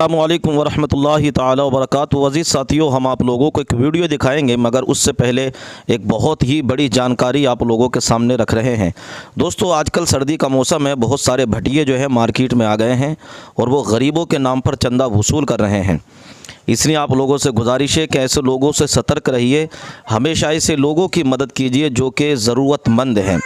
अस्सलामुअलैकुम वरहमतुल्लाहि ताला वबरकातुहू। अज़ीज़ साथियों, हम आप लोगों को एक वीडियो दिखाएंगे, मगर उससे पहले एक बहुत ही बड़ी जानकारी आप लोगों के सामने रख रहे हैं। दोस्तों, आजकल सर्दी का मौसम है, बहुत सारे भटिये जो है मार्केट में आ गए हैं और वो गरीबों के नाम पर चंदा वसूल कर रहे हैं। इसलिए आप लोगों से गुजारिश है कि ऐसे लोगों से सतर्क रहिए। हमेशा ऐसे लोगों की मदद कीजिए जो कि ज़रूरतमंद हैं।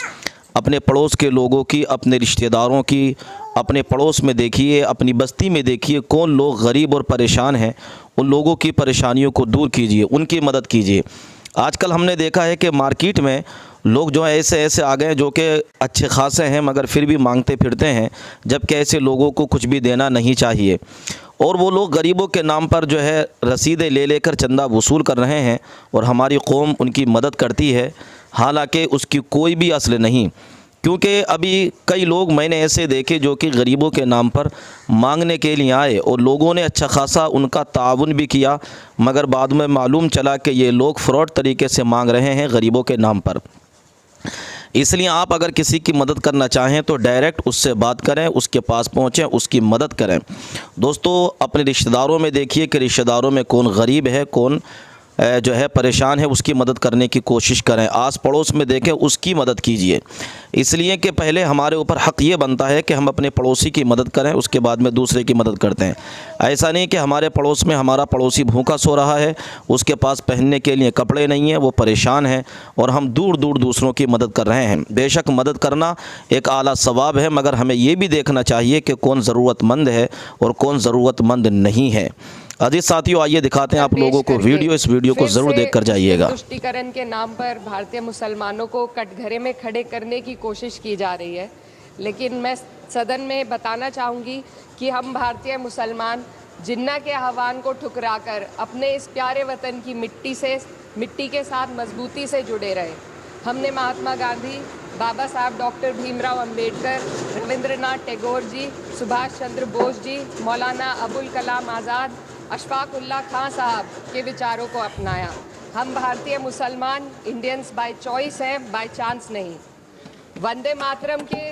अपने पड़ोस के लोगों की, अपने रिश्तेदारों की, अपने पड़ोस में देखिए, अपनी बस्ती में देखिए कौन लोग गरीब और परेशान हैं। उन लोगों की परेशानियों को दूर कीजिए, उनकी मदद कीजिए। आजकल हमने देखा है कि मार्केट में लोग जो है ऐसे ऐसे आ गए हैं जो कि अच्छे खासे हैं, मगर फिर भी मांगते फिरते हैं, जबकि ऐसे लोगों को कुछ भी देना नहीं चाहिए। और वो लोग गरीबों के नाम पर जो है रसीदें ले लेकर चंदा वसूल कर रहे हैं और हमारी कौम उनकी मदद करती है, हालांकि उसकी कोई भी असल नहीं। क्योंकि अभी कई लोग मैंने ऐसे देखे जो कि गरीबों के नाम पर मांगने के लिए आए और लोगों ने अच्छा खासा उनका ताउन भी किया, मगर बाद में मालूम चला कि ये लोग फ्रॉड तरीके से मांग रहे हैं गरीबों के नाम पर। इसलिए आप अगर किसी की मदद करना चाहें तो डायरेक्ट उससे बात करें, उसके पास पहुँचें, उसकी मदद करें। दोस्तों, अपने रिश्तेदारों में देखिए कि रिश्तेदारों में कौन गरीब है, कौन जो है परेशान है, उसकी मदद करने की कोशिश करें। आस पड़ोस में देखें, उसकी मदद कीजिए। इसलिए कि पहले हमारे ऊपर हक़ ये बनता है कि हम अपने पड़ोसी की मदद करें, उसके बाद में दूसरे की मदद करते हैं। ऐसा नहीं कि हमारे पड़ोस में हमारा पड़ोसी भूखा सो रहा है, उसके पास पहनने के लिए कपड़े नहीं हैं, वो परेशान है और हम दूर दूर दूसरों की मदद कर रहे हैं। बेशक मदद करना एक आला सवाब है, मगर हमें ये भी देखना चाहिए कि कौन ज़रूरतमंद है और कौन ज़रूरतमंद नहीं है। अजीज साथियों, आइए दिखाते हैं आप लोगों को वीडियो। इस वीडियो को ज़रूर देख कर जाइएगा। तुष्टीकरण के नाम पर भारतीय मुसलमानों को कटघरे में खड़े करने की कोशिश की जा रही है, लेकिन मैं सदन में बताना चाहूँगी कि हम भारतीय मुसलमान जिन्ना के आह्वान को ठुकराकर अपने इस प्यारे वतन की मिट्टी के साथ मजबूती से जुड़े रहे। हमने महात्मा गांधी, बाबा साहब डॉक्टर भीमराव अंबेडकर, रविंद्रनाथ टैगोर जी, सुभाष चंद्र बोस जी, मौलाना अबुल कलाम आज़ाद, अशफाक उल्लाह खां साहब के विचारों को अपनाया। हम भारतीय मुसलमान इंडियंस बाय चॉइस हैं, बाय चांस नहीं। वंदे मातरम के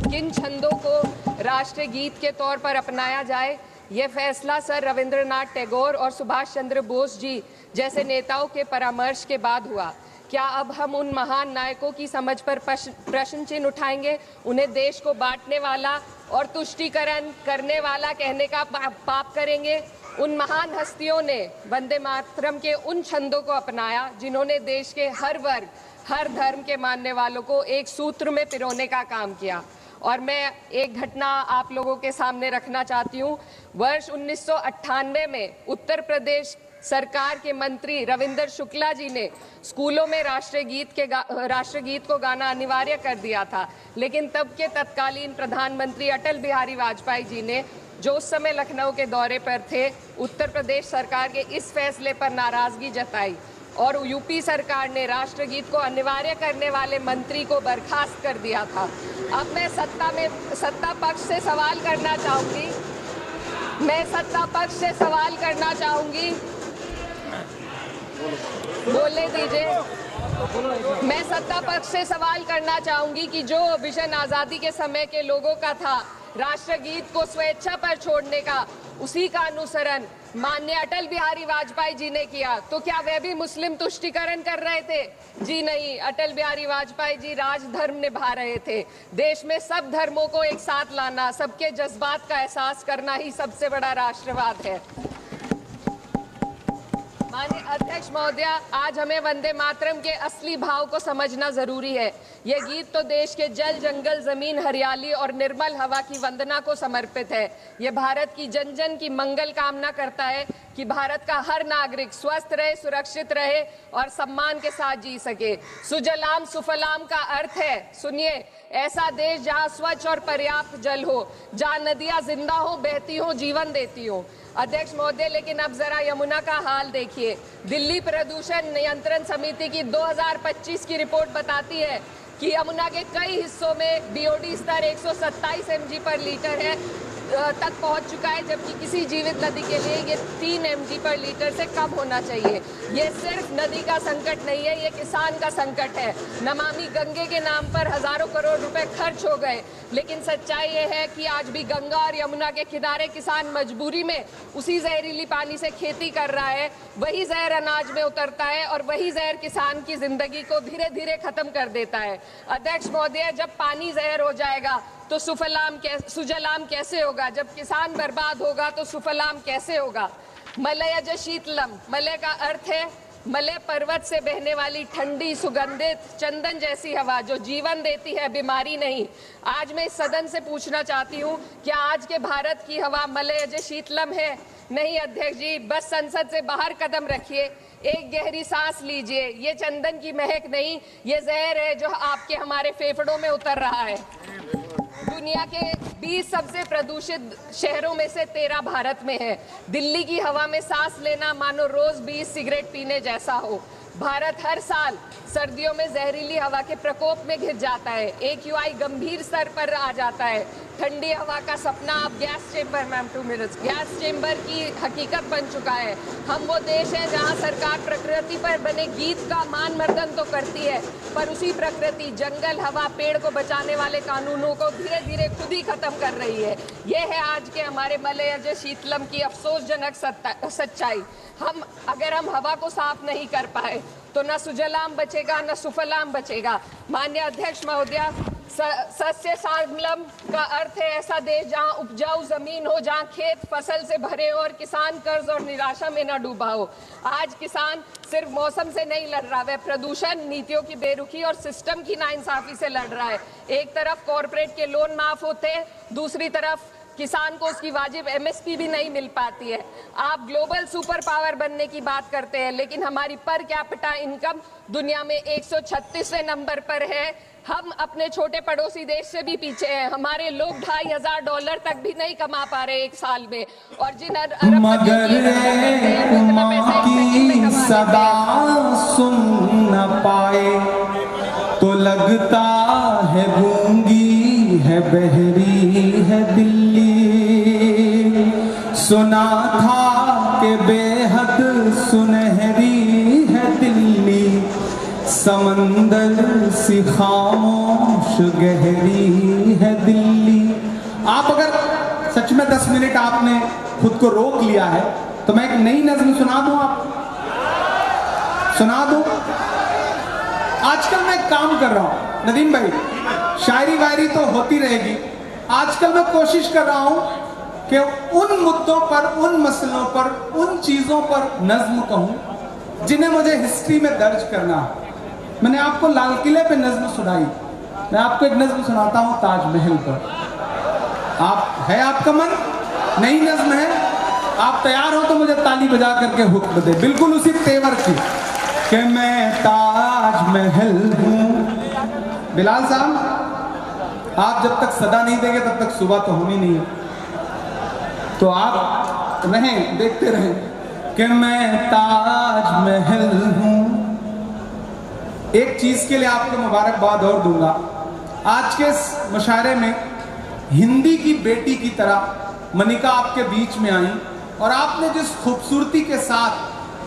किन छंदों को राष्ट्रीय गीत के तौर पर अपनाया जाए, यह फैसला सर रविंद्रनाथ टैगोर और सुभाष चंद्र बोस जी जैसे नेताओं के परामर्श के बाद हुआ। क्या अब हम उन महान नायकों की समझ पर प्रश्न चिन्ह उठाएंगे, उन्हें देश को बांटने वाला और तुष्टीकरण करने वाला कहने का पाप करेंगे? उन महान हस्तियों ने वंदे मातरम के उन छंदों को अपनाया जिन्होंने देश के हर वर्ग, हर धर्म के मानने वालों को एक सूत्र में पिरोने का काम किया। और मैं एक घटना आप लोगों के सामने रखना चाहती हूँ। वर्ष 1998 में उत्तर प्रदेश सरकार के मंत्री रविंदर शुक्ला जी ने स्कूलों में राष्ट्रीय गीत को गाना अनिवार्य कर दिया था, लेकिन तब के तत्कालीन प्रधानमंत्री अटल बिहारी वाजपेयी जी ने, जो उस समय लखनऊ के दौरे पर थे, उत्तर प्रदेश सरकार के इस फैसले पर नाराजगी जताई और यूपी सरकार ने राष्ट्रगीत को अनिवार्य करने वाले मंत्री को बर्खास्त कर दिया था। अब मैं सत्ता पक्ष से सवाल करना चाहूँगी। बोलने दीजिए। मैं सत्ता पक्ष से सवाल करना चाहूंगी कि जो विजन आज़ादी के समय के लोगों का था राष्ट्रगीत को स्वेच्छा पर छोड़ने का, उसी का अनुसरण माननीय अटल बिहारी वाजपेयी जी ने किया, तो क्या वे भी मुस्लिम तुष्टीकरण कर रहे थे? जी नहीं, अटल बिहारी वाजपेयी जी राजधर्म निभा रहे थे। देश में सब धर्मों को एक साथ लाना, सबके जज्बात का एहसास करना ही सबसे बड़ा राष्ट्रवाद है। माननीय अध्यक्ष महोदया, आज हमें वंदे मातरम के असली भाव को समझना जरूरी है। यह गीत तो देश के जल, जंगल, जमीन, हरियाली और निर्मल हवा की वंदना को समर्पित है। यह भारत की जन जन की मंगल कामना करता है कि भारत का हर नागरिक स्वस्थ रहे, सुरक्षित रहे और सम्मान के साथ जी सके। सुजलाम सुफलाम का अर्थ है, सुनिए, ऐसा देश जहां स्वच्छ और पर्याप्त जल हो, जहां नदियां जिंदा हो, बहती हो, जीवन देती हो। अध्यक्ष महोदय, लेकिन अब जरा यमुना का हाल देखिए। दिल्ली प्रदूषण नियंत्रण समिति की 2025 की रिपोर्ट बताती है कि यमुना के कई हिस्सों में बीओडी स्तर 127 mg पर लीटर है। तक पहुंच चुका है, जबकि किसी जीवित नदी के लिए ये 3 mg पर लीटर से कम होना चाहिए। ये सिर्फ नदी का संकट नहीं है, ये किसान का संकट है। नमामि गंगे के नाम पर हजारों करोड़ रुपए खर्च हो गए, लेकिन सच्चाई ये है कि आज भी गंगा और यमुना के किनारे किसान मजबूरी में उसी जहरीली पानी से खेती कर रहा है। वही जहर अनाज में उतरता है और वही जहर किसान की जिंदगी को धीरे धीरे खत्म कर देता है। अध्यक्ष महोदय, जब पानी जहर हो जाएगा तो सुजलाम कैसे होगा? जब किसान बर्बाद होगा तो सुफलाम कैसे होगा? मलयज शीतलम, मलय का अर्थ है मलय पर्वत से बहने वाली ठंडी सुगंधित चंदन जैसी हवा जो जीवन देती है, बीमारी नहीं। आज मैं इस सदन से पूछना चाहती हूँ, क्या आज के भारत की हवा मलयज शीतलम है? नहीं अध्यक्ष जी, बस संसद से बाहर कदम रखिए, एक गहरी सांस लीजिए। ये चंदन की महक नहीं, ये जहर है जो आपके हमारे फेफड़ों में उतर रहा है। दुनिया के 20 सबसे प्रदूषित शहरों में से 13 भारत में है। दिल्ली की हवा में सांस लेना मानो रोज 20 सिगरेट पीने जैसा हो। भारत हर साल सर्दियों में जहरीली हवा के प्रकोप में घिर जाता है। AQI गंभीर स्तर पर आ जाता है। ठंडी हवा का सपना अब gas chamber, ma'am 2 minutes, gas chamber की हकीकत बन चुका है। हम वो देश है जहां सरकार प्रकृति पर बने गीत का मान मर्दन तो करती है, पर उसी प्रकृति, जंगल, हवा, पेड़ को बचाने वाले कानूनों को धीरे धीरे खुद ही खत्म कर रही है। ये है आज के हमारे मलयज शीतलम की अफसोसजनक सच्चाई। अगर हम हवा को साफ नहीं कर पाए तो न सुजलाम बचेगा न सुफलाम बचेगा। माननीय अध्यक्ष महोदया, सस्य श्यामलम का अर्थ है ऐसा देश जहां उपजाऊ जमीन हो, जहां खेत फसल से भरे हो और किसान कर्ज और निराशा में न डूबा हो। आज किसान सिर्फ मौसम से नहीं लड़ रहा, वह प्रदूषण, नीतियों की बेरुखी और सिस्टम की नाइंसाफी से लड़ रहा है। एक तरफ कॉरपोरेट के लोन माफ होते हैं, दूसरी तरफ किसान को उसकी वाजिब MSP भी नहीं मिल पाती है। आप ग्लोबल सुपर पावर बनने की बात करते हैं, लेकिन हमारी पर कैपिटा इनकम दुनिया में 136वें नंबर पर है। हम अपने छोटे पड़ोसी देश से भी पीछे हैं। हमारे लोग $2,500 तक भी नहीं कमा पा रहे एक साल में, और जिन सदा सुन न पाए तो लगता है गूंगी है, बहरी है दिल्ली। सुना था कि बेहद सुनहरी है दिल्ली, समंदर सी खामोश गहरी है दिल्ली। आप अगर सच में 10 मिनट आपने खुद को रोक लिया है तो मैं एक नई नज़्म सुना दूं, आप सुना दूं। आजकल मैं काम कर रहा हूं नदीम भाई, शायरी वायरी तो होती रहेगी। आजकल मैं कोशिश कर रहा हूं कि उन मुद्दों पर, उन मसलों पर, उन चीजों पर नज्म कहूं जिन्हें मुझे हिस्ट्री में दर्ज करना है। मैंने आपको लाल किले पे नज्म सुनाई, मैं आपको एक नज्म सुनाता हूं ताजमहल पर। आप है, आपका मन? नई नज्म है, आप तैयार हो तो मुझे ताली बजा करके हुक्म दे, बिल्कुल उसी तेवर की कि मैं ताजमहल हूं। बिलाल साहब, आप जब तक सदा नहीं देंगे तब तक सुबह तो होनी नहीं है, तो आप रहें, देखते रहें कि मैं ताजमहल हूं। एक चीज के लिए आपको मुबारकबाद और दूंगा, आज के इस मुशायरे में हिंदी की बेटी की तरह मनिका आपके बीच में आई, और आपने जिस खूबसूरती के साथ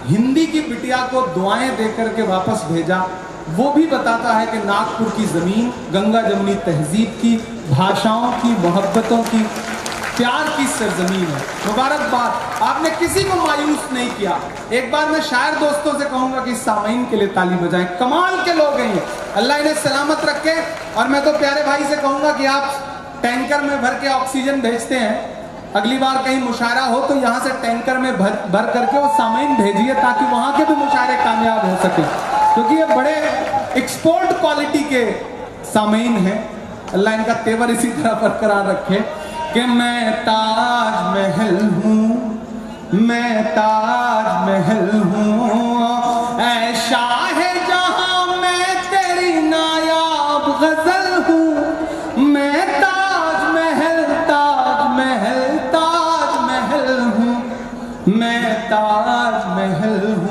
हिंदी की बिटिया को दुआएं देकर के वापस भेजा, वो भी बताता है कि नागपुर की जमीन गंगा जमुनी तहजीब की, भाषाओं की, मोहब्बतों की, प्यार की सरजमीन है। मुबारकबाद, आपने किसी को मायूस नहीं किया। एक बार मैं शायर दोस्तों से कहूंगा कि सामीन के लिए ताली बजाएं, कमाल के लोग हैं ये, अल्लाह इन्हें सलामत रखे। और मैं तो प्यारे भाई से कहूंगा कि आप टैंकर में भर के ऑक्सीजन भेजते हैं, अगली बार कहीं मुशायरा हो तो यहाँ से टैंकर में भर करके वो सामीन भेजिए, ताकि वहां के भी मुशायरे कामयाब हो सके, क्योंकि ये बड़े एक्सपोर्ट क्वालिटी के सामीन हैं। अल्लाह इनका तेवर इसी तरह बरकरार रखे कि मैं ताजमहल हूँ, मैं ताजमहल हूँ, ऐ शाहजहां मैं तेरी नायाब गजल हूँ। मैं ताजमहल ताजमहल ताजमहल हूँ, मैं ताजमहल हूँ।